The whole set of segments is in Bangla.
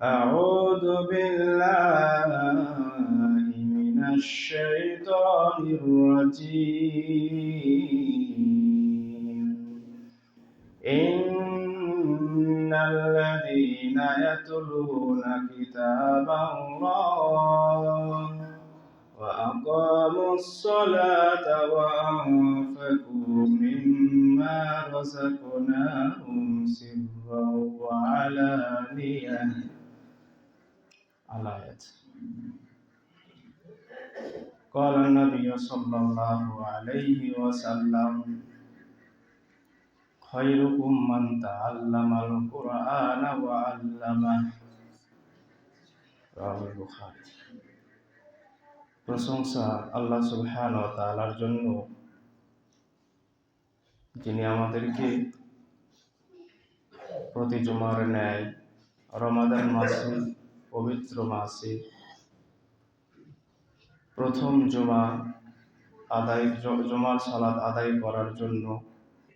أعوذ بالله من الشيطان الرجيم إن الذين يتلون كتاب الله وأقاموا الصلاة وأنفقوا مما رزقناهم سرا وعلانية. الآيات. قال النبي صلى الله عليه وسلم خيركم من تعلم القرآن وعلمه. রাওয়াহুল বুখারী। প্রশংসা আল্লাহ সুবহানাহু ওয়া তাআলার জন্য, যিনি আমাদেরকে প্রতি জুমার ন্যায় রমাদান মাসে, পবিত্র মাসে প্রথম জুমার সালাত আদায় করার জন্য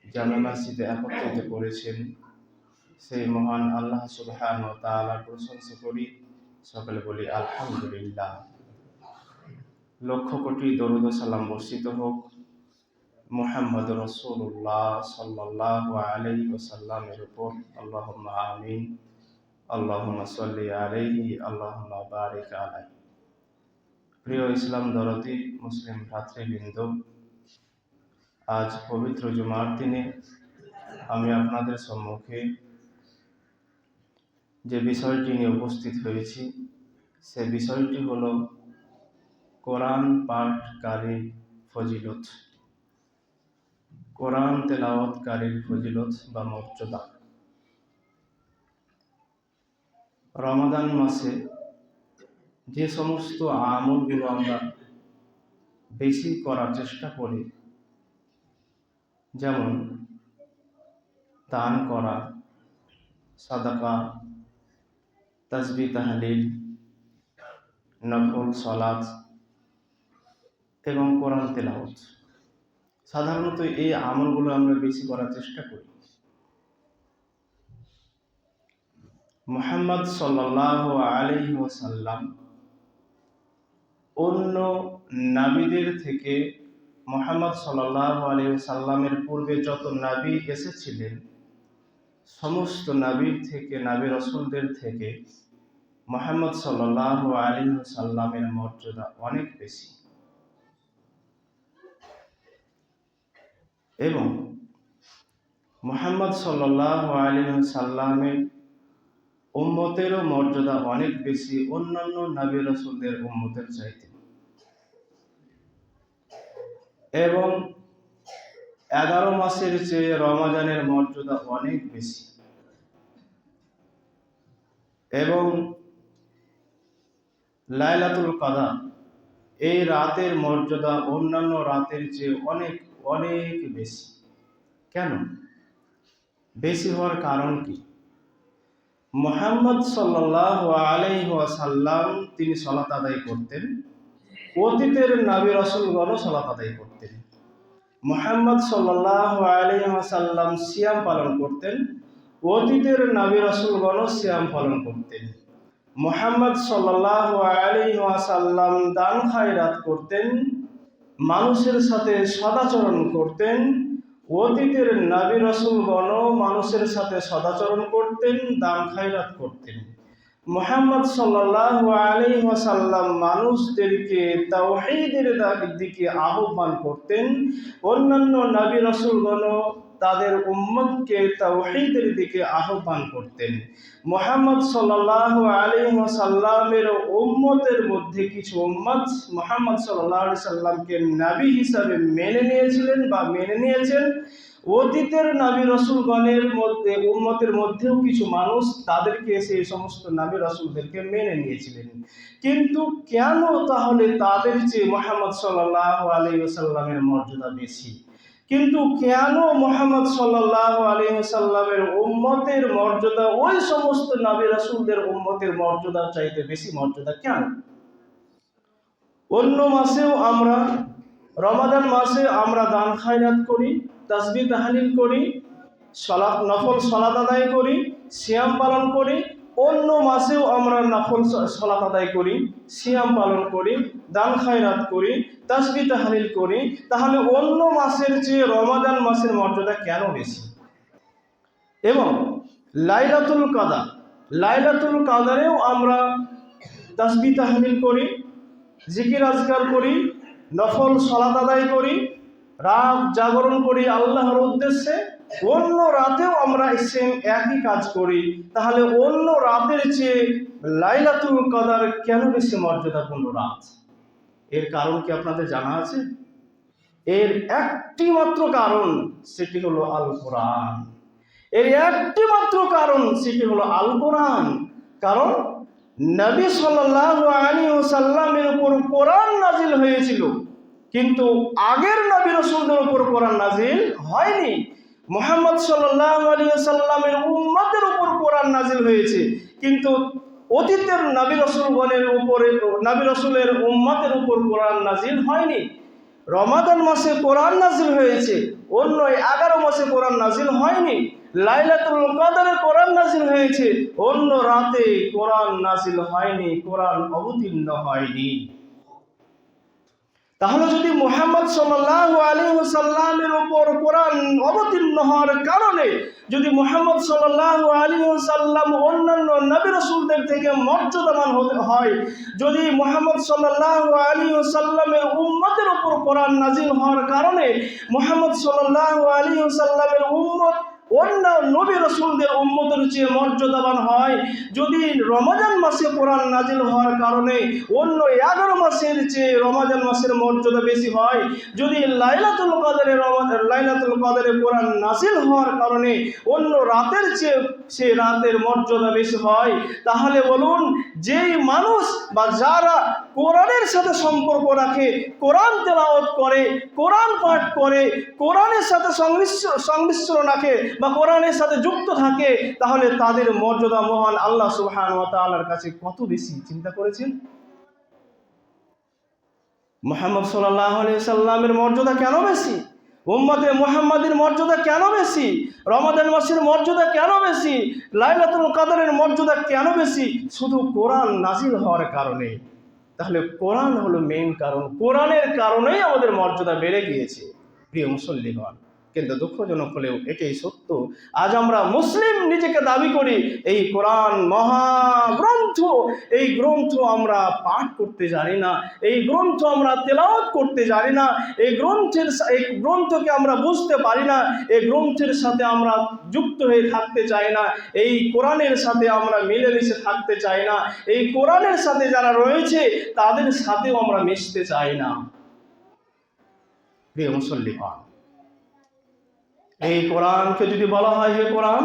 জামে মসজিদে একত্রিত করেছেন। সেই মহান আল্লাহ সুবহানাহু ওয়া তাআলার প্রশংসা করি, সকলে বলি আলহামদুলিল্লাহ। লক্ষ কোটি দরুদ ও সালাম বর্ষিত হোক মুহাম্মদ রাসূলুল্লাহ সাল্লাল্লাহু আলাইহি ওয়াসাল্লামের উপর। আল্লাহুম্মা আমিন। আল্লাহুম্মা সাল্লি আলাইহি, আল্লাহুম্মা বারিক আলাইহি। প্রিয় ইসলাম দরদি মুসলিম ভ্রাতৃবৃন্দ, আজ পবিত্র জুমার দিনে আমি আপনাদের সম্মুখে যে বিষয়টি নিয়ে উপস্থিত হয়েছি, সে বিষয়টি হলো কোরআন পাঠকারীর ফজিলত, কোরআন তেলাওয়াতকারীর ফজিলত বা মর্যাদা। রমাদান মাসে যে সমস্ত আমলগুলো আমরা বেশি করার চেষ্টা করি, যেমন দান করা, সাদাকা, তাসবিহ তাহলিল, নফল সালাত এবং কোরআন তেলাওয়াত, সাধারণত এই আমলগুলো আমরা বেশি করার চেষ্টা করি। মুহাম্মদ সাল্লাল্লাহু আলাইহি ওয়াসাল্লাম অন্য নবীদের থেকে, মুহাম্মদ সাল্লাল্লাহু আলাইহি ওয়াসাল্লামের পূর্বে যত নবী এসেছিলেন, সমস্ত নবীর থেকে, নবী রাসূলদের থেকে মুহাম্মদ সাল্লাল্লাহু আলাইহি ওয়াসাল্লামের মর্যাদা অনেক বেশি। এবং মুহাম্মদ সাল্লাল্লাহু আলাইহি ওয়াসাল্লামের উম্মতেরও মর্যাদা অনেক বেশি অন্যান্য নবী রাসূলদের উম্মতের চাইতে। এবং 11 মাসের চেয়ে রমজানের মর্যাদা অনেক বেশি। এবং লাইলাতুল কদর, এই রাতের মর্যাদা অন্যান্য রাতের চেয়ে অনেক অনেক বেশি। কেন বেশি হওয়ার কারণ কি? মুহাম্মদ সাল্লাল্লাহু আলাইহি ওয়াসাল্লাম তিনি সালাত আদায় করতেন, অতীতের নবী রাসূলগণও সালাত আদায় করতেন। মুহাম্মদ সাল্লাল্লাহু আলাইহি ওয়াসাল্লাম সিয়াম পালন করতেন, অতীতের নবী রাসূলগণও সিয়াম পালন করতেন। মুহাম্মদ সাল্লাল্লাহু আলাইহি ওয়াসাল্লাম দান খায়রাত করতেন, মানুষের সাথে সদাচরণ করতেন, অতীতের নবী রাসূলগণও মানুষের সাথে সদাচরণ করতেন, দান খায়রাত করতেন। মুহাম্মদ সাল্লাল্লাহু আলাইহি ওয়াসাল্লাম মানুষদেরকে তাওহীদের দিকে আহ্বান করতেন, অন্যান্য নবী রাসূলগণও তাদের উম্মতকে তাওহীদের দিকে আহ্বান করতেন। মুহাম্মদ সাল্লাল্লাহু আলাইহি ওয়াসাল্লামের উম্মতের মধ্যে কিছু উম্মত মুহাম্মদ সাল্লাল্লাহু আলাইহি সাল্লামকে নবী হিসাবে মেনে নিয়েছিলেন বা মেনে নিয়েছেন। অতীতের নবী রাসূলগণের মধ্যে, উম্মতের মধ্যেও কিছু মানুষ তাদেরকে, সেই সমস্ত নবী রাসূলদেরকে মেনে নিয়েছিলেন। কিন্তু কেন তাহলে তাদের চেয়ে মুহাম্মদ সাল্লাল্লাহু আলাইহি ওয়াসাল্লামের মর্যাদা বেশি? কিন্তু কেন মুহাম্মদ সাল্লাল্লাহু আলাইহি ওয়াসাল্লামের উম্মতের মর্যাদা ওই সমস্ত নবী রাসূলদের উম্মতের মর্যাদার চাইতে বেশি মর্যাদা কেন? অন্য মাসেও আমরা, রমাদান মাসে আমরা দান খায়রাত করি, তাসবিহ তাহলিল করি, সালাত, নফল সালাত আদায় করি, সিয়াম পালন করি, অন্য মাসেও আমরা নফল সালাত আদায় করি, সিয়াম পালন করি, দান খায়রাত করি, তাসবিহ তাহলিল করি, তাহলে অন্য মাসের চেয়ে রমাদান মাসের মর্যাদা কেন বেশি? এবং লাইলাতুল কাদারেও আমরা তাসবিহ তাহলিল করি, জিকির আজকার করি, নফল সালাত আদায় করি, রাত জাগরণ করি আল্লাহর উদ্দেশ্যে। অন্য রাতেও আমরা সেম একই কাজ করি, তাহলে অন্য রাতের চেয়ে লাইলাতুল কদর কেন বেশি মর্যাদাপূর্ণ রাত? এর কারণ কি আপনাদের জানা আছে? এর একটি মাত্র কারণ, সেটি হলো আল কোরআন। এর একটি মাত্র কারণ, সেটি হলো আল কোরআন। কারণ নবী সাল্লাল্লাহু আলাইহি ওয়াসাল্লামের উপর কোরআন নাজিল হয়েছিল, কিন্তু আগের নবী রাসূলদের উপর কোরআন নাজিল হয়নি। মুহাম্মদ সাল্লাল্লাহু আলাইহি ওয়াসাল্লামের উম্মতের উপর কোরআন নাজিল হয়েছে, কিন্তু অতীতের নবী রাসূলগণের উপরে, নবী রাসূলের উম্মতের উপর কোরআন নাজিল হয়নি। রমাদান মাসে কোরআন নাজিল হয়েছে, অন্য 11 মাসে কোরআন নাজিল হয়নি। লাইলাতুল কদরে কোরআন নাজিল হয়েছে, অন্য রাতে কোরআন নাজিল হয়নি, কোরআন অবতীর্ণ হয়নি। তাহলে যদি মুহাম্মদ সাল্লাল্লাহু আলাইহি ওয়াসাল্লামের উপর কোরআন অবতীর্ণ হওয়ার কারণে যদি মুহাম্মদ সাল্লাল্লাহু আলাইহি ওয়াসাল্লাম অন্যান্য নবী রাসূলদের থেকে মর্যাদাবান হয়, যদি মুহাম্মদ সাল্লাল্লাহু আলাইহি ওয়াসাল্লামের উম্মতের উপর কোরআন নাজিল হওয়ার কারণে মুহাম্মদ সাল্লাল্লাহু আলাইহি ওয়াসাল্লামের উম্মত অন্য নবী রাসূলদের উম্মতের চেয়ে মর্যাদাবান হয়, যদি রমজান মাসে কোরআন নাজিল হওয়ার কারণে অন্য 11 মাসের চেয়ে রমজান মাসের মর্যাদা বেশি হয়, যদি লাইলাতুল কদরে কোরআন নাজিল হওয়ার কারণে অন্য রাতের চেয়ে সে রাতের মর্যাদা বেশি হয়, তাহলে বলুন, যেই মানুষ বা যারা কোরআনের সাথে সম্পর্ক রাখে, কোরআন তেলাওয়াত করে, কোরআন পাঠ করে, কোরআনের সাথে সংমিশ্রণ রাখে বা কোরআনের সাথে যুক্ত থাকে, তাহলে তাদের মর্যাদা মহান আল্লাহ সুবহানাহু ওয়া তাআলার কাছে কত বেশি, চিন্তা করেছেন? মুহাম্মদ সাল্লাল্লাহু আলাইহি সাল্লামের মর্যাদা কেন বেশি? উম্মতে মুহাম্মাদের মর্যাদা কেন বেশি? রমাদান মাসের মর্যাদা কেন বেশি? লাইলাতুল কদরের মর্যাদা কেন বেশি? শুধু কোরআন নাজিল হওয়ার কারণে। তাহলে কোরআন হলো মেইন কারণ, কোরআনের কারণেই আমাদের মর্যাদা বেড়ে গিয়েছে প্রিয় মুসল্লিগণ। কিন্তু দুঃখজনক হলেও এটাই সত্য, আজ আমরা মুসলিম নিজেকে দাবি করি, এই কোরআন মহাগ্রন্থ, এই গ্রন্থ আমরা পাঠ করতে জানি না, এই গ্রন্থ আমরা তেলাওয়াত করতে জানি না, এই গ্রন্থকে আমরা বুঝতে পারি না, এই গ্রন্থের সাথে আমরা যুক্ত হয়ে থাকতে চাই না, এই কোরআনের সাথে আমরা মিলেমিশে থাকতে চাই না, এই কোরআনের সাথে যারা রয়েছে তাদের সাথেও আমরা মিশতে চাই না। প্রিয় মুসল্লিগণ, এই কোরআনকে যদি বলা হয়, হে কোরআন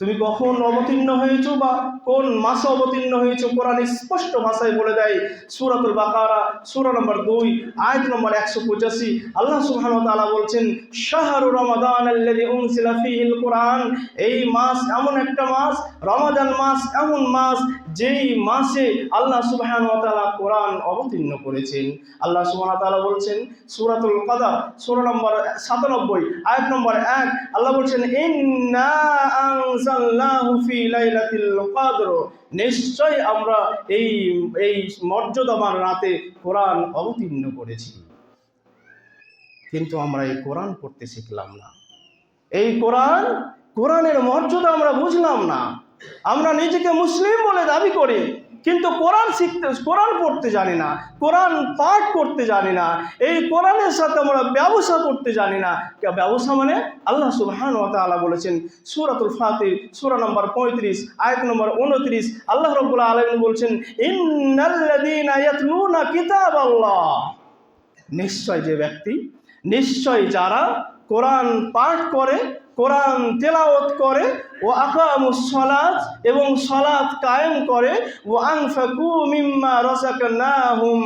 তুমি কখন অবতীর্ণ হয়েছো বা কোন মাসে অবতীর্ণ হয়েছো, কোরআন স্পষ্ট ভাষায় বলে দেয়। সূরাতুল বাকারা সূরা নম্বর 2 আয়াত নম্বর 185 আল্লাহ সুবহানাহু ওয়া তাআলা বলছেন, শাহরু রমাদান আল্লাযী উনজিলা ফীহিল কোরআন, এই মাস এমন একটা মাস, রমাদান মাস এমন মাস যেই মাসে আল্লাহ সুবহানাহু ওয়া তাআলা কোরআন অবতীর্ণ করেছেন। আল্লাহ সুবহানাহু ওয়া তাআলা বলছেন সূরাতুল কদর সূরা নম্বর 97 আয়াত নম্বর 1, আল্লাহ বলছেন, ইন্না আনজালনাহু ফি লাইলাতিল কদর, নিশ্চয় আমরা এই মর্যাদাবান রাতে কোরআন অবতীর্ণ করেছি। কিন্তু আমরা এই কোরআন পড়তে শিখলাম না, এই কোরআনের মর্যাদা আমরা বুঝলাম না। আমরা নিজেকে মুসলিম বলে দাবি করি, কিন্তু কোরআন পড়তে জানি না, কোরআন পাঠ করতে জানি না, এই কোরআনের সাথে আমরা ব্যবসা করতে জানি না। ব্যবসা মানে আল্লাহ সুবহানাহু ওয়া তাআলা বলেছেন সূরাতুল ফাতির সূরা নম্বর 35 আয়াত নম্বর 29, আল্লাহ রাব্বুল আলামিন বলছেন, ইন্নাল্লাযীনা ইয়াতলুনা কিতাবাল্লাহ, নিশ্চয় যারা কোরআন পাঠ করে, কোরআন তেলাওয়াত করে, ও আকামুস সালাত, এবং সালাত কায়েম করে, ও আনফাকু মিম্মা রাযাকনাহুম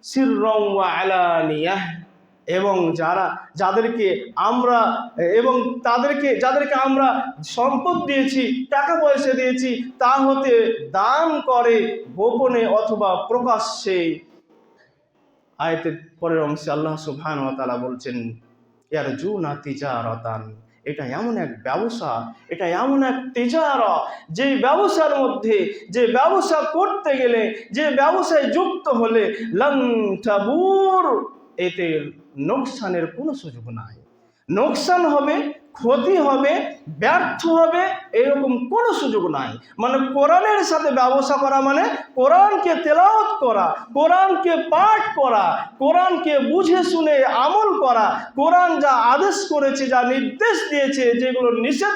সিররান ওয়া আলানিয়াহ, এবং যাদেরকে আমরা সম্পদ দিয়েছি, টাকা পয়সা দিয়েছি, তা হতে দান করে গোপনে অথবা প্রকাশ্যে। আয়াতের পরের অংশে আল্লাহ সুবহানাহু ওয়া তাআলা বলছেন, ইয়ারজুনা তিজারাতান, এটা এমন এক ব্যবসা, এটা এমন এক তেজারা, যে ব্যবসার মধ্যে, যে ব্যবসা করতে গেলে, যে ব্যবসায় যুক্ত হলে লন তাবুর, এতে নোকসানের কোনো সুযোগ নাই। নোকসান হবে, ক্ষতি হবে, ব্যর্থ হবে, এরকম কোনো সুযোগ নাই। মানে কোরআনের সাথে ব্যবসা করা মানে কোরআনকে তেলাওয়াত করা, কোরআনকে পাঠ করা, কোরআনকে বুঝে শুনে আমল করা, কোরআন যা আদেশ করেছে, যা নির্দেশ দিয়েছে, যেগুলো নিষেধ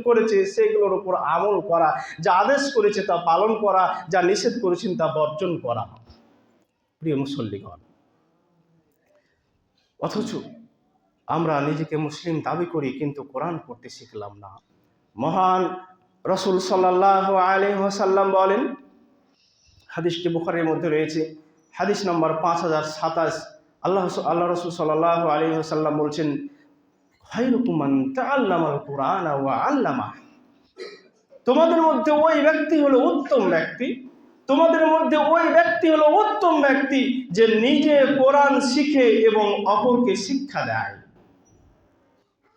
করেছে সেগুলোর উপর আমল করা, যা আদেশ করেছে তা পালন করা, যা নিষেধ করেছেন তা বর্জন করা। প্রিয় মুসল্লিগণ, অথচ আমরা নিজেকে মুসলিম দাবি করি, কিন্তু কোরআন পড়তে শিখলাম না। মহান রসুল সাল্লাল্লাহু আলাইহি ওয়াসাল্লাম বলেন, হাদিসটি বুখারীর মধ্যে রয়েছে, হাদিস নম্বর 5027, আল্লাহ রসুল সাল্লাল্লাহু আলাইহি ওয়াসাল্লাম বলছেন, খায়রুকুম মান তাআল্লামাল কুরআনা ওয়া আল্লামা। তোমাদের মধ্যে ওই ব্যক্তি হলো উত্তম ব্যক্তি, তোমাদের মধ্যে ওই ব্যক্তি হলো উত্তম ব্যক্তি যে নিজে কোরআন শিখে এবং অপরকে শিক্ষা দেয়।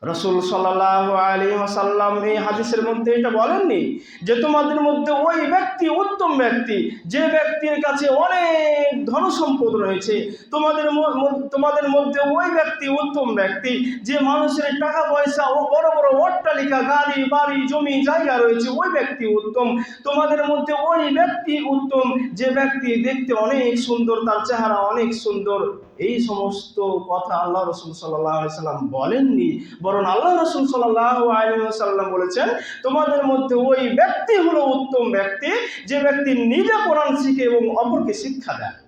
রসুল সাল্লাল্লাহু আলাইহি ওয়াসাল্লাম এই হাদিসের মধ্যে এটা বলেননি যে তোমাদের মধ্যে ওই ব্যক্তি উত্তম ব্যক্তি যে ব্যক্তির কাছে অনেক ধনসম্পদ রয়েছে, তোমাদের মধ্যে ওই ব্যক্তি উত্তম ব্যক্তি যে মানুষের টাকা পয়সা ও বড় বড় অট্টালিকা, গাড়ি বাড়ি জমি জায়গা রয়েছে, ওই ব্যক্তি উত্তম। তোমাদের মধ্যে ওই ব্যক্তি উত্তম যে ব্যক্তি দেখতে অনেক সুন্দর, তার চেহারা অনেক সুন্দর। এই সমস্ত কথা আল্লাহ রসুল সাল্লাল্লাহু আলাইহি ওয়াসাল্লাম বলেননি, বরং আল্লাহ রসুল সাল্লাল্লাহু আলাইহি ওয়াসাল্লাম বলেছেন তোমাদের মধ্যে ওই ব্যক্তি হলো উত্তম ব্যক্তি যে ব্যক্তি নিজে কোরআন শিখে এবং অপরকে শিক্ষা দেয়।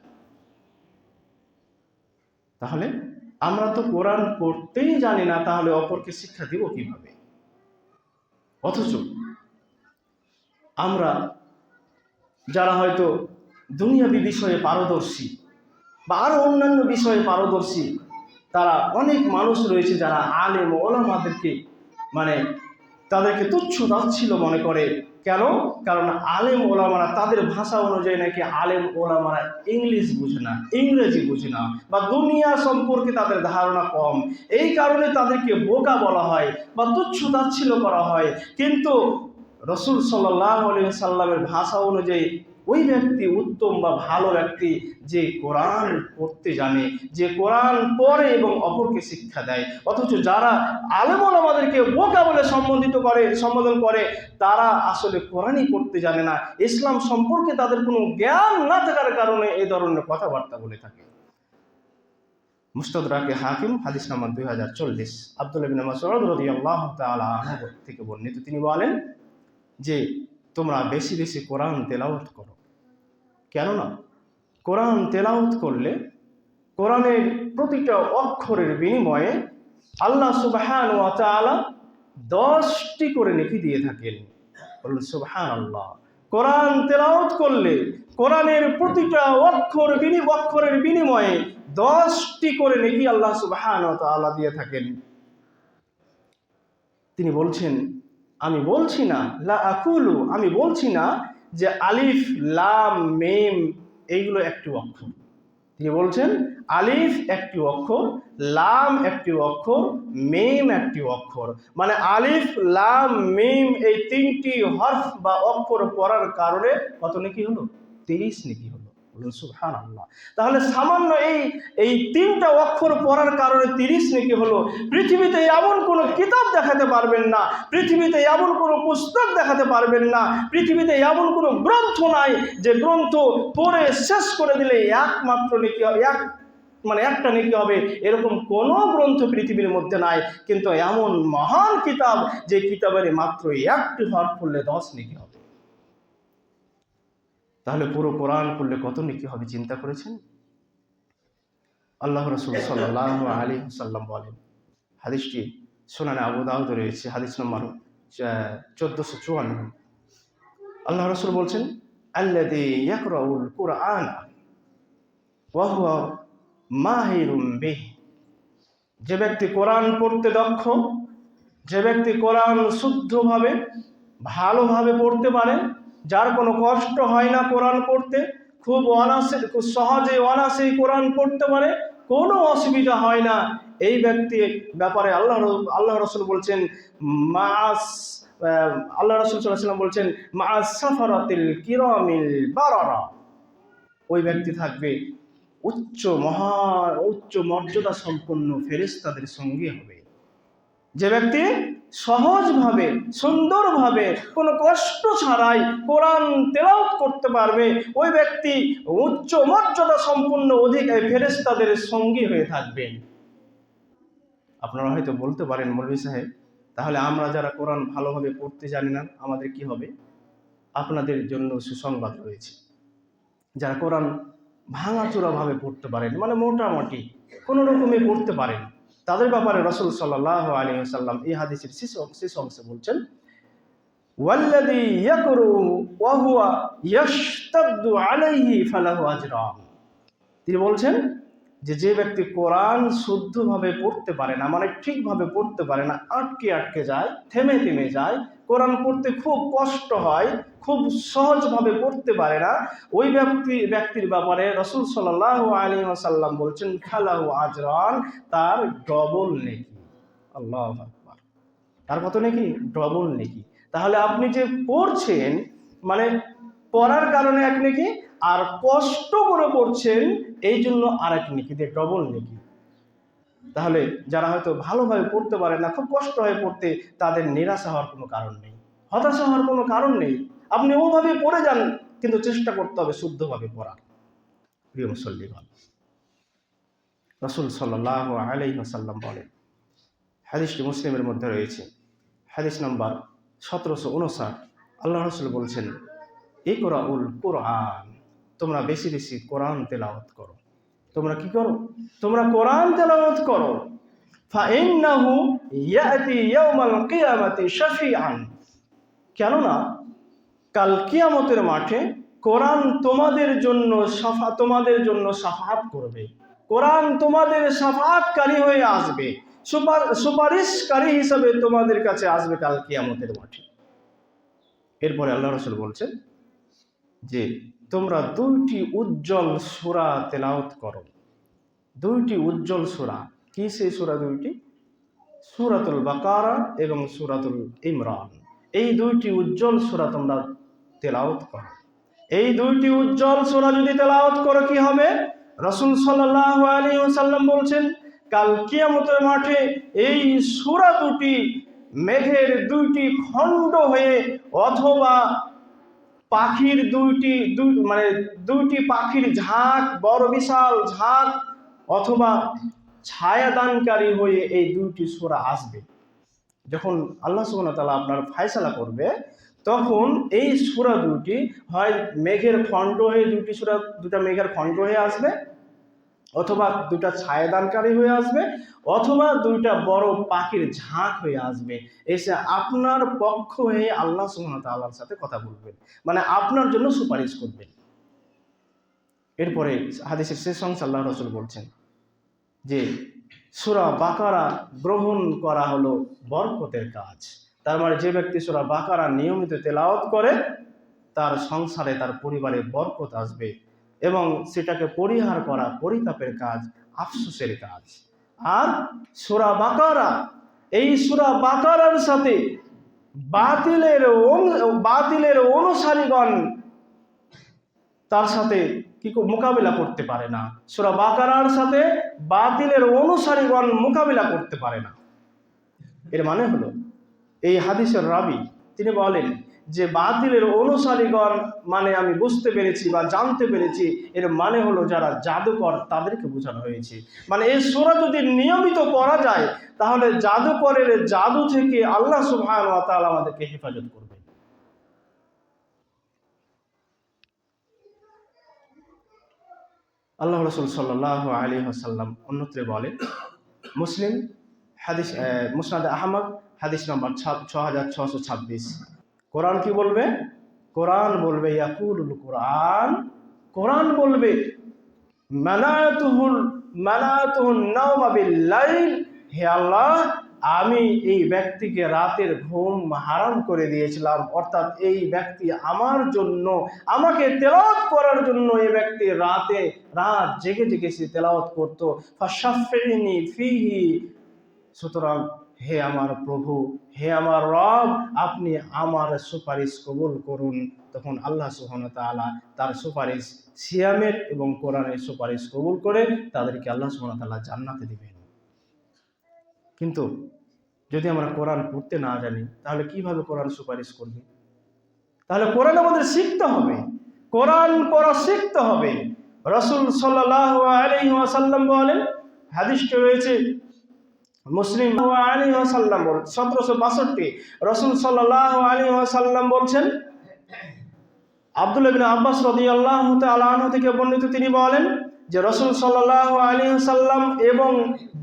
তাহলে আমরা তো কোরআন পড়তেই জানি না, তাহলে অপরকে শিক্ষা দিব কিভাবে? অথচ আমরা যারা হয়তো দুনিয়াবী বিষয়ে পারদর্শী বা আরো অন্যান্য বিষয়ে পারদর্শী, তারা অনেক মানুষ রয়েছে যারা আলেম ওলামাদেরকে তাদেরকে তুচ্ছ তাচ্ছিল্য মনে করে। কেন? কারণ আলেম ওলামারা তাদের ভাষা অনুযায়ী নাকি আলেম ওলামারা ইংলিশ বুঝে না, ইংরেজি বুঝে না, বা দুনিয়া সম্পর্কে তাদের ধারণা কম, এই কারণে তাদেরকে বোকা বলা হয় বা তুচ্ছ তাচ্ছিল্য করা হয়। কিন্তু রসুল সাল্লাল্লাহু আলাইহি ওয়াসাল্লামের ভাষা অনুযায়ী ওই ব্যক্তি উত্তম বা ভালো ব্যক্তি যে কোরআন পড়তে জানে, যে কোরআন পড়ে এবং অপরকে শিক্ষা দেয়। অথচ যারা আলেম ওলামাদেরকে বোকা বলে সম্বোধন করে তারা আসলে কোরআনই পড়তে জানে না, ইসলাম সম্পর্কে তাদের কোনো জ্ঞান না থাকার কারণে এই ধরনের কথাবার্তা বলে থাকে। মুস্তাদরাকে হাকিম হাদিস নাম্বার 2040, আব্দুল্লাহ ইবনে মাসউদ রাদিয়াল্লাহু তাআলা আনহু থেকে বর্ণিত, তিনি বলেন যে তোমরা বেশি বেশি কোরআন তেলাওয়াত করো। কেননা কোরআন তেলাওয়াত করলে কোরআনের প্রতিটা অক্ষরের বিনিময়ে আল্লাহ সুবহানাহু ওয়া তাআলা 10টি করে নেকি দিয়ে থাকেন। বলুন সুবহানাল্লাহ। কোরআন তেলাওয়াত করলে কোরআনের প্রতিটা অক্ষরের বিনিময়ে 10টি করে নেকি আল্লাহ সুবহানাহু ওয়া তাআলা দিয়ে থাকেন। তিনি বলছেন, আমি বলছি না, লা আকুলু, আমি বলছি না যে আলিফ লাম মিম এইগুলো একটি অক্ষর। তিনি বলছেন আলিফ একটি অক্ষর, লাম একটি অক্ষর, মিম একটি অক্ষর। মানে আলিফ লাম মিম এই 3টি হরফ বা অক্ষর পড়ার কারণে কত নেকি হলো? 30 নেকি হলো। বলুন সুবহানাল্লাহ। তাহলে সামান্য এই 3টা অক্ষর পড়ার কারণে 30 নেকি হলো। পৃথিবীতে এমন কোনো কিতাব দেখাতে পারবেন না, পৃথিবীতে এমন কোনো পুস্তক দেখাতে পারবেন না, পৃথিবীতে এমন কোনো গ্রন্থ নাই যে গ্রন্থ পড়ে শেষ করে দিলে একমাত্র নেকি হবে, একটা নেকি হবে, এরকম কোনো গ্রন্থ পৃথিবীর মধ্যে নাই। কিন্তু এমন মহান কিতাব যে কিতাবের মাত্র একটি হরফ পড়লে 10 নেকি হবে। তাহলে পুরো কোরআন পড়লে কত নেকি হবে চিন্তা করেছেন? আল্লাহ রাসূল সাল্লাল্লাহু আলাইহি ওয়াসাল্লাম বলেন, হাদিসটি সুনানে আবু দাউদ রয়েছে, হাদিস নম্বর 1454। আল্লাহ রাসূল বলছেন, আল্লাযী ইয়াকরাউল কুরআন ওয়া হুয়া মাহিরুম বিহি। যে ব্যক্তি কোরআন পড়তে দক্ষ, যে ব্যক্তি কোরআন শুদ্ধভাবে ভালোভাবে পড়তে পারে, যার কোনো কষ্ট হয় না কোরআন পড়তে, খুব সহজে অনায়াসেই কোরআন পড়তে পারে, কোনো অসুবিধা হয় না, এই ব্যক্তির ব্যাপারে আল্লাহ রসুল বলছেন মাস আল্লাহ রসুল সাল্লাল্লাহু আলাইহি ওয়াসাল্লাম বলছেন মা'আস সাফারাতিল কিরামিল বারারা, ওই ব্যক্তি থাকবে উচ্চ মর্যাদা সম্পন্ন ফেরেশতাদের সঙ্গে হবে। যে ব্যক্তি সহজভাবে সুন্দরভাবে কোনো কষ্ট ছাড়াই কোরআন তেলাওয়াত করতে পারবে, ওই ব্যক্তি উচ্চ মর্যাদা সম্পন্ন অধিকারী ফেরেশতাদের সঙ্গী হয়ে থাকবেন। আপনারা হয়তো বলতে পারেন, মৌলভী সাহেব, তাহলে আমরা যারা কোরআন ভালোভাবে পড়তে জানি না আমাদের কি হবে? আপনাদের জন্য সুসংবাদ রয়েছে। যারা কোরআন ভাঙাচোরাভাবে পড়তে পারেন, মানে মোটামুটি কোনো রকমে পড়তে পারেন, তাদের ব্যাপারে রাসূল সাল্লাল্লাহু আলাইহি ওয়াসাল্লাম এই হাদিসের শেষ অংশে বলছেন ওয়াল্লাযী ইয়াকরু ওয়া হুয়া ইয়াশতাদ্দু আলাইহি ফালাহু আজরান। তিনি বলছেন যে ব্যক্তি কোরআন শুদ্ধভাবে পড়তে পারে না, মানে ঠিকভাবে পড়তে পারে না, আটকে যায়, থেমে যায়, কোরআন পড়তে খুব কষ্ট হয়, খুব সহজভাবে পড়তে পারে না, ওই ব্যক্তির ব্যাপারে রাসূল সাল্লাল্লাহু আলাইহি ওয়াসাল্লাম বলছেন ফালাহু আজরান, তার ডবল নেকি। আল্লাহু আকবার। তার কত নেকি? ডবল নেকি। তাহলে আপনি যে পড়ছেন, মানে পড়ার কারণে এক নেকি, আর কষ্ট করে পড়ছেন এই জন্য আরেক নেকি, দিয়ে ডবল নেকি। তাহলে যারা হয়তো ভালোভাবে পড়তে পারে না, খুব কষ্ট হয় পড়তে, তাদের নিরাশা হওয়ার কোনো কারণ নেই, হতাশা হওয়ার কোনো কারণ নেই। আপনি ওভাবে পড়ে যান, কিন্তু চেষ্টা করতে হবে শুদ্ধভাবে পড়ার। প্রিয় মুসল্লিগণ, রাসূল সাল্লাল্লাহু আলাইহি ওয়াসাল্লাম বলেন, হাদিসটি মুসলিমের মধ্যে রয়েছে, হাদিস নাম্বার 1759, আল্লাহ রাসূল বলছেন ইকরাউল কুরআন, তোমরা বেশি বেশি কোরআন তেলাওয়াত করো। তোমরা কি করো? তোমরা কোরআন তেলাওয়াত করো। ফাইন্নাহু ইয়াতি ইয়াউমাল কিয়ামাতি শাফিআন, কেননা কাল কিয়ামতের মাঠে কোরআন তোমাদের জন্য শাফাআত করবে। কোরআন তোমাদের শাফাআতকারী হয়ে আসবে, সুপারিশকারী হিসাবে তোমাদের কাছে আসবে কাল কিয়ামতের মাঠে। এরপরে আল্লাহ রাসূল বলছেন যে তোমরা দুইটি উজ্জ্বল সূরা তেলাওয়াত করো। দুইটি উজ্জ্বল সূরা, কি সেই সূরা দুইটি? সূরাতুল বাকারা এবং সূরাতুল ইমরান। এই দুইটি উজ্জ্বল সূরা তোমরা তেলাওয়াত করো। এই দুইটি উজ্জ্বল সূরা যদি তেলাওয়াত করো কি হবে? রাসূল সাল্লাল্লাহু আলাইহি ওয়াসাল্লাম বলছেন কাল কিয়ামতের মাঠে এই সূরা দুটি মেঘের দুইটি খণ্ড হয়ে, অথবা পাখির দুইটি পাখির ঝাঁক, বড় বিশাল ঝাঁক, অথবা ছায়াদানকারী হয়ে এই দুইটি সূরা আসবে। যখন আল্লাহ সুবহানাহু ওয়া তাআলা আপনার ফায়সালা করবে, তখন এই সূরা দুটি হয় মেঘের খণ্ড হয়ে দুটা মেঘের খণ্ড হয়ে আসবে, অথবা দুটা ছায়াদানকারী হয়ে আসবে, অথবা দুইটা বড় পাখির ঝাঁক হয়ে আসবে, এসে আপনার পক্ষ হয়ে আল্লাহ সুবহানাহু ওয়া তাআলার সাথে কথা বলবেন, মানে আপনার জন্য সুপারিশ করবেন। এরপরে হাদিসের শেষ অংশে আল্লাহ রাসূল বলছেন যে সূরা বাকারা গ্রহণ করা হলো বরকতের কাজ। তার মানে যে ব্যক্তি সূরা বাকারা নিয়মিত তেলাওয়াত করে, তার সংসারে, তার পরিবারে বরকত আসবে, এবং সেটাকে পরিহার করা পরিতাপের কাজ, আফসোসের কাজ। আর সূরা বাকারা, এই সূরা বাকারার সাথে বাতিলের অনুসারীগণ তার সাথে কি মোকাবিলা করতে পারে না। সূরা বাকারার সাথে বাতিলের অনুসারীগণ মোকাবিলা করতে পারে না। এর মানে হলো, এই হাদিসের রাবী তিনি বলেন যে বাতিলের অনুসারীগণ মানে আমি বুঝতে পেরেছি বা জানতে পেরেছি, এর মানে হলো যারা জাদুকর, তাদেরকে বোঝানো হয়েছে। মানে এই সূরা যদি নিয়মিত পড়া যায়, তাহলে জাদুকরের জাদু থেকে আল্লাহ সুবহানাহু ওয়া তাআলা আমাদেরকে হেফাজত করবে। আল্লাহ রাসূল সাল্লাল্লাহু আলাইহি ওয়াসাল্লাম অন্যত্রে বলেন, মুসলিম হাদিস, মুসনাদ আহমদ হাদিস নম্বর 6626, কোরআন কি বলবে? কোরআন বলবে ইয়াকুলুল কোরআন, কোরআন বলবে মানাতুহুন নাওমা বিল লাইল, হে আল্লাহ আমি এই ব্যক্তিকে রাতের ঘুম হারাম করে দিয়েছিলাম, অর্থাৎ এই ব্যক্তি আমার জন্য, আমাকে তেলাওয়াত করার জন্য এই ব্যক্তি রাত জেগে জেগে সে তেলাওয়াত করতো। ফাশাফিনি ফিহি, সুতরাং হে আমার প্রভু, হে আমার রব, আপনি আমার সুপারিশ কবুল করুন। তখন আল্লাহ সুবহানাহু ওয়া তাআলা তার সুপারিশ, সিয়ামের এবং কোরআনের সুপারিশ কবুল করে তাদেরকে আল্লাহ সুবহানাহু ওয়া তাআলা জান্নাতে দিবেন। কিন্তু যদি আমরা কোরআন পড়তে না জানি, তাহলে কিভাবে কোরআন সুপারিশ করবে? তাহলে কোরআন আমাদের শিখতে হবে, কোরআন পড়া শিখতে হবে। রাসূল সাল্লাল্লাহু আলাইহি ওয়াসাল্লাম বলেন, হাদিসটি রয়েছে মুসলিম আলাইহি ওয়াসাল্লাম 1762, রাসূল সাল্লাল্লাহু আলাইহি ওয়াসাল্লাম বলছেন, আব্দুল্লাহ ইবনে আব্বাস রাদিয়াল্লাহু তাআলা আনহু থেকে বর্ণিত, তিনি বলেন যে রাসূল সাল্লাল্লাহু আলাইহি ওয়াসাল্লাম এবং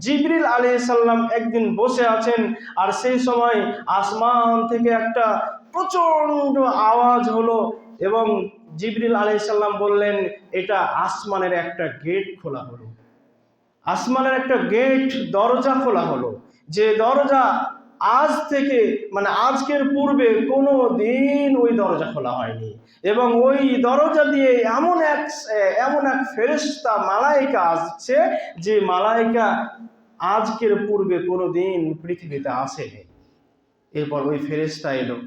জিবরিল আলাইহিস সালাম একদিন বসে আছেন, আর সেই সময় আসমান থেকে একটা প্রচন্ড আওয়াজ হলো এবং জিবরিল আলাইহিস সালাম বললেন, এটা আসমানের একটা গেট খোলা হলো। আসমানের একটা গেট, দরজা খোলা হলো, যে দরজা আজ থেকে মানে আজকের পূর্বে কোনো দিন ওই দরজা খোলা হয়নি। এবং ওই দরজা দিয়ে এমন এক ফেরেশতা মালায়েকা আসছে, যে মালায়েকা আজকের পূর্বে কোনো দিন পৃথিবীতে আসেনি। এরপর ওই ফেরেশতা এলো,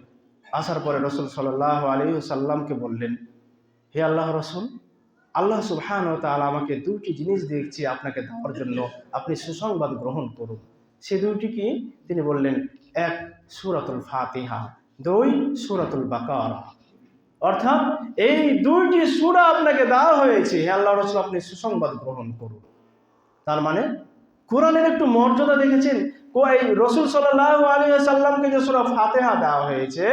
আসার পরে রাসূল সাল্লাল্লাহু আলাইহি ওয়াসাল্লামকে বললেন, হে আল্লাহ রাসূল, আল্লাহ সুবহানাহু ওয়া তাআলা আমাকে দুটি জিনিস দিয়েছে আপনাকে দেওয়ার জন্য, আপনি সুসংবাদ গ্রহণ করুন। সে দুইটি কি? তিনি বললেন, এক সূরাতুল ফাতিহা, দুই সূরাতুল বাকারা। অর্থাৎ এই দুইটি সূরা আপনাকে দেওয়া হয়েছে, হে আল্লাহ রাসূল, আপনি সুসংবাদ গ্রহণ করুন। তার মানে কোরআনের একটু মর্যাদা দেখেছেন। এই রাসূল সাল্লাল্লাহু আলাইহি ওয়াসাল্লামকে যে সূরা ফাতিহা দেওয়া হয়েছে,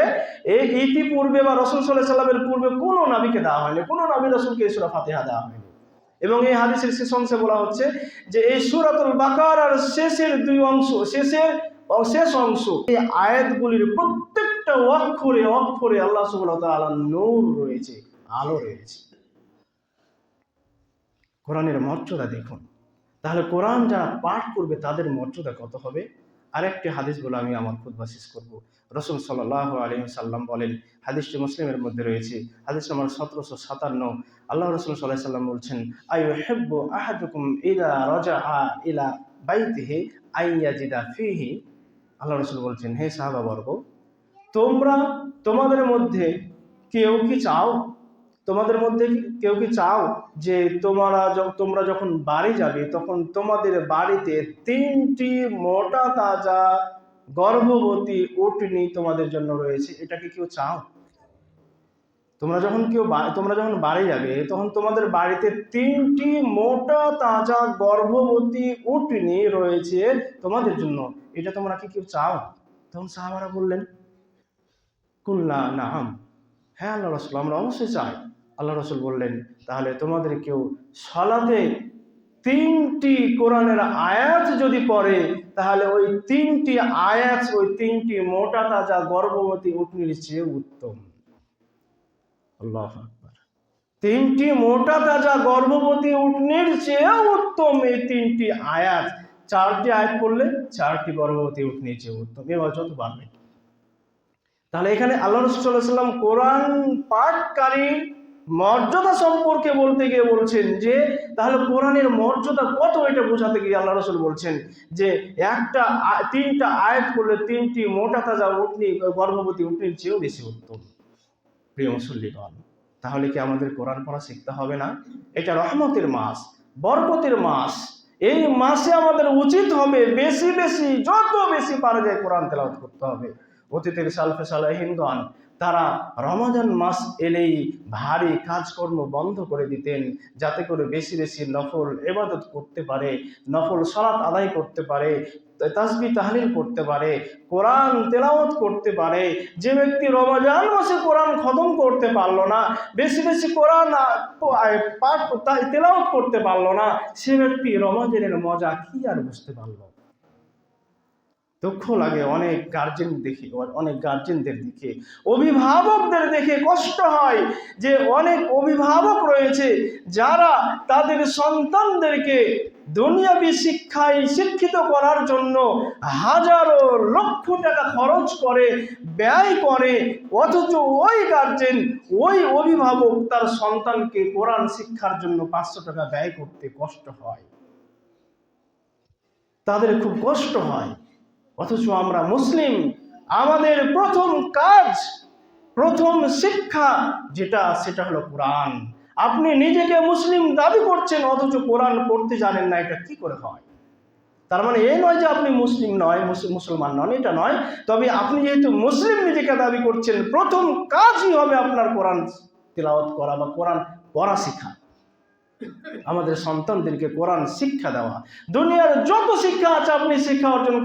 এই ইতিপূর্বে বা রাসূল সাল্লাল্লাহু আলাইহি ওয়াসাল্লামের পূর্বে কোনো নবীকে দেওয়া হয়নি, কোনো নবী রাসূলকে এই সূরা ফাতিহা দেওয়া হয়নি। এবং এই হাদিসের শেষ অংশে বলা হচ্ছে যে এই সূরাতুল বাকারার শেষের দুই অংশ, শেষ অংশ, এই আয়াতগুলির প্রত্যেকটা অক্ষরে অক্ষরে আল্লাহ সুবহানাহু ওয়া তাআলার নূর রয়েছে, আলো রয়েছে। কোরআনের মর্যাদা দেখুন। তাহলে কোরআন যারা পাঠ করবে তাদের মর্যাদা কত হবে। আরেকটি হাদিস বলে আমি আমার খুতবা শেষ করব। রাসূল সাল্লাল্লাহু আলাইহি ওয়াসাল্লাম বলেন, হাদিসটি মুসলিমের মধ্যে রয়েছে, হাদিস নম্বর 1757, আল্লাহ রাসূল সাল্লাল্লাহু আলাইহি ওয়াসাল্লাম বলছেন, আইয়ুহিব্বু আহাদুকুম ইযা রাজাআ ইলা বাইতিহি আইয়াজিদা ফিহি। আল্লাহ রাসূল বলছেন, হে সাহাবাবর্গ, তোমাদের মধ্যে কেউ কি চাও, তোমাদের মধ্যে কেউ কি চাও যে তোমরা যখন বাড়ি যাবে তখন তোমাদের বাড়িতে 3টি মোটা তাজা গর্ভবতী উটনী তোমাদের জন্য রয়েছে? এটা কি কেউ চাও? তোমরা যখন বাড়ি যাবে তখন তোমাদের বাড়িতে 3টি মোটা তাজা গর্ভবতী উটনী রয়েছে তোমাদের জন্য, এটা তোমরা কি কেউ চাও? তখন সাহাবারা বললেন, কুলনা নাআম, হ্যাঁ আল্লাহ রাসূল, আমরা অবশ্যই চাই। আল্লাহ রাসূল বললেন, তাহলে তোমাদের কেউ সালাতে 3টি কোরআনের আয়াত যদি পড়ে, তাহলে ওই 3টি আয়াত ওই 3টি মোটা তাজা গর্ভবতী উটনীর চেয়ে উত্তম। আল্লাহু আকবার। 3টি মোটা তাজা গর্ভবতী উটনীর চেয়ে উত্তম এই 3টি আয়াত। 4টি আয়াত পড়লে 4টি গর্ভবতী উটনীর চেয়ে উত্তম। এবার যত বাড়বে। তাহলে এখানে আল্লাহ রাসূল সাল্লাল্লাহু আলাইহি ওয়াসাল্লাম কোরআন পাঠকারীর মর্যাদা সম্পর্কে বলতে গিয়ে বলছেন যে তাহলে কোরআনের মর্যাদা কত, এটা বোঝাতে গিয়ে আল্লাহ রাসূল বলছেন যে 3টা আয়াত পড়লে 3টি মোটা তাজা উটনী গর্ভবতী উটনীর চেয়েও বেশি উত্তম। প্রিয় মুসল্লিগণ, তাহলে কি আমাদের কোরআন পড়া শিখতে হবে না? এটা রহমতের মাস, বরকতের মাস। এই মাসে আমাদের উচিত হবে বেশি বেশি, যত বেশি পারা যায় কোরআন তেলাওয়াত করতে হবে। অতীতের সালফে সালেহিনগণ তারা রমজান মাস এলেই ভারী কাজকর্ম বন্ধ করে দিতেন, যাতে করে বেশি বেশি নফল ইবাদত করতে পারে, নফল সালাত আদায় করতে পারে, তাসবিহ তাহলিল করতে পারে, কোরআন তেলাওয়াত করতে পারে। যে ব্যক্তি রমজান মাসে কোরআন খতম করতে পারলো না, বেশি বেশি কোরআন পাঠ তেলাওয়াত করতে পারলো না, সে ব্যক্তি রমজানের মজা কি আর বুঝতে পারলো? দুঃখ লাগে অনেক গার্জেনদের দেখে, অভিভাবকদের দেখে কষ্ট হয় যে অনেক অভিভাবক রয়েছে যারা তাদের সন্তানদেরকে দুনিয়াবি শিক্ষায় শিক্ষিত করার জন্য হাজারো লক্ষ টাকা খরচ করে, ব্যয় করে, অথচ ওই গার্জেন, ওই অভিভাবক তার সন্তানকে কোরআন শিক্ষার জন্য 500 টাকা ব্যয় করতে কষ্ট হয়, তাদের খুব কষ্ট হয়। অথচ আমরা মুসলিম, আমাদের প্রথম কাজ, প্রথম শিক্ষা সেটা হলো কোরআন। আপনি নিজেকে মুসলিম দাবি করছেন অথচ কোরআন পড়তে জানেন না, এটা কি করে হয়? তার মানে এই নয় যে আপনি মুসলিম নয়, মুসলমান নন, এটা নয়। তবে আপনি যেহেতু মুসলিম নিজেকে দাবি করছেন, প্রথম কাজই হবে আপনার কোরআন তিলাওয়াত করা বা কোরআন পড়া শেখা। আমাদের সন্তানদেরকে কোরআন শিক্ষা দেওয়া। দুনিয়ার যত শিক্ষা আছে আপনি শিক্ষা অর্জন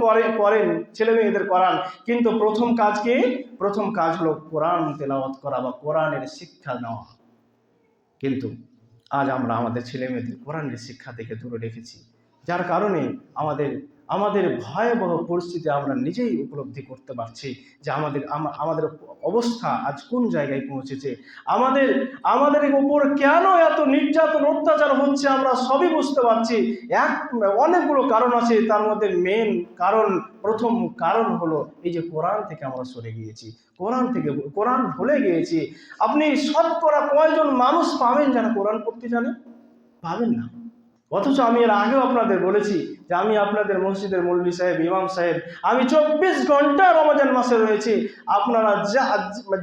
করেন, ছেলে মেয়েদের করান, কিন্তু প্রথম কাজ কি? প্রথম কাজ হলো কোরআন তেলাওয়াত করা বা কোরআনের শিক্ষা নেওয়া। কিন্তু আজ আমরা আমাদের ছেলে মেয়েদের কোরআনের শিক্ষা থেকে দূরে রেখেছি, যার কারণে আমাদের ভয়াবহ পরিস্থিতি আমরা নিজেই উপলব্ধি করতে পারছি যে আমাদের অবস্থা আজ কোন জায়গায় পৌঁছেছে। আমাদের উপর কেন এত নির্যাতন অত্যাচার হচ্ছে আমরা সবই বুঝতে পারছি। অনেকগুলো কারণ আছে, তার মধ্যে মেন কারণ, প্রথম কারণ হলো এই যে কোরআন থেকে আমরা সরে গিয়েছি, কোরআন ভুলে গিয়েছি। আপনি শতকরা কয়জন মানুষ পাবেন যারা কোরআন পড়তে জানে? পাবেন না। অথচ আমি এর আগেও আপনাদের বলেছি যে আমি আপনাদের মসজিদের মৌলভী সাহেব, ইমাম সাহেব, আমি 24 ঘন্টা রমজান মাসে রয়েছি। আপনারা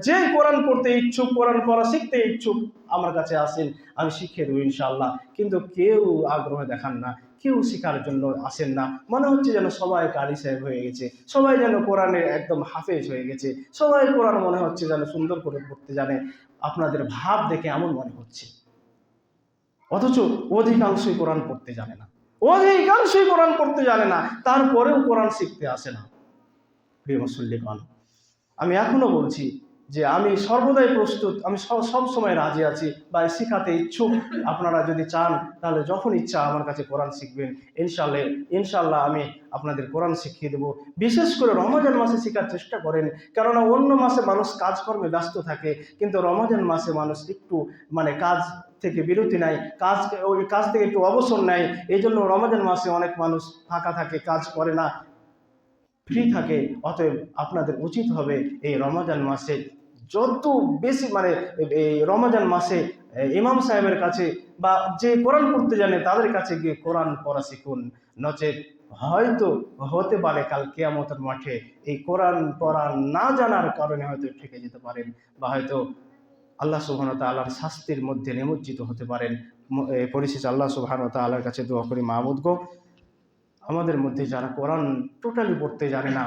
যে কোরআন পড়তে ইচ্ছুক, কোরআন পড়া শিখতে ইচ্ছুক, আমার কাছে আসেন, আমি শিখিয়ে দেবো ইনশাআল্লাহ। কিন্তু কেউ আগ্রহ দেখান না, কেউ শেখার জন্য আসেন না। মনে হচ্ছে যেন সবাই কারি সাহেব হয়ে গেছে, সবাই যেন কোরআনের একদম হাফেজ হয়ে গেছে, সবাই কোরআন মনে হচ্ছে যেন সুন্দর করে পড়তে জানে। আপনাদের ভাব দেখে এমন মনে হচ্ছে, অথচ অধিকাংশই কোরআন পড়তে জানে না, তারপরেও কোরআন শিখতে আসে না। প্রিয় মুসল্লিগণ, আমি এখনো বলছি যে আমি সর্বদাই প্রস্তুত, আমি সব সময় রাজি আছি বা শিখাতে ইচ্ছুক। আপনারা যদি চান তাহলে যখন ইচ্ছা আমার কাছে কোরআন শিখবেন, ইনশাল্লাহ আমি আপনাদের কোরআন শিখিয়ে দেবো। বিশেষ করে রমজান মাসে শেখার চেষ্টা করেন, কেননা অন্য মাসে মানুষ কাজকর্মে ব্যস্ত থাকে, কিন্তু রমজান মাসে মানুষ একটু কাজ থেকে বিরতি নেয়, ওই কাজ থেকে একটু অবসর নেয়। এই জন্য রমজান মাসে অনেক মানুষ ফাঁকা থাকে, কাজ করে না, ফ্রি থাকে। অতএব আপনাদের উচিত হবে এই রমজান মাসে যত বেশি এই রমজান মাসে ইমাম সাহেবের কাছে বা যে কোরআন পড়তে জানে তাদের কাছে গিয়ে কোরআন পড়া শিখুন। নচেত হয়তো হতে পারে কাল কিয়ামতের মাঠে এই কোরআন পড়া না জানার কারণে হয়তো ঠেকে যেতে পারেন, বা হয়তো আল্লাহ সুবহানাহু ওয়া তাআলার শাস্তির মধ্যে নিমজ্জিত হতে পারেন। পরিশেষে আল্লাহ সুবহানাহু ওয়া তাআলার কাছে দোয়া করি, মাবুদ গো, আমাদের মধ্যে যারা কোরআন টোটালি পড়তে জানে না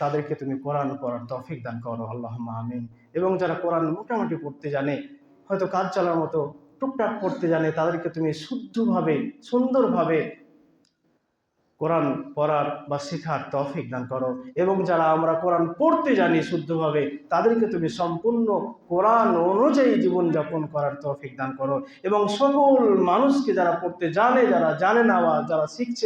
তাদেরকে তুমি কোরআন পড়ার তৌফিক দান করো, আল্লাহুম্মা আমিন। এবং যারা কোরআন মোটামুটি পড়তে জানে, হয়তো কাজ চালার মতো টুকটাক পড়তে জানে, তাদেরকে তুমি শুদ্ধভাবে, সুন্দরভাবে কোরআন পড়ার বা শেখার তৌফিক দান করো। এবং যারা আমরা কোরআন পড়তে জানি শুদ্ধভাবে, তাদেরকে তুমি সম্পূর্ণ কোরআন অনুযায়ী জীবনযাপন করার তৌফিক দান করো। এবং সকল মানুষকে যারা পড়তে জানে, যারা জানে না বা যারা শিখছে